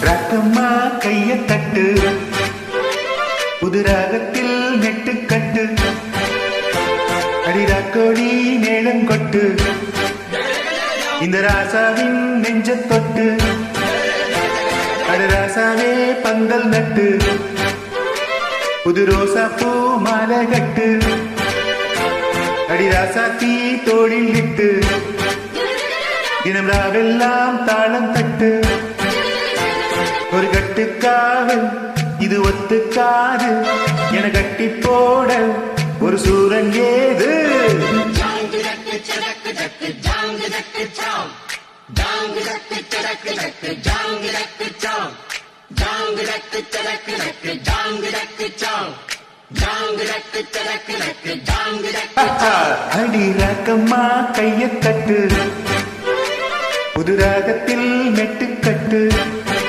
ராக்கம்மா கைய தட்டு, புது ராகத்தில் நெட்டு கட்டு, அடிராக்கோடி மேளம் கொட்டு, இந்த ராசாவின் நெஞ்ச தொட்டு, அடு ராசாவே பந்தல் நட்டு, புது ரோசா பூ மாலை கட்டு, அடி ராசாத்தி தோளில் இட்டு, தினம் ராவெல்லாம் தாளம் தட்டு, ஒரு கட்டுக்காவல் இது ஒத்துக்காது என கட்டி போட ஒரு சூரன் ஏது. அடி ராக்கம்மா கைய தட்டு, புது ராகத்தில் மெட்டு கட்டு,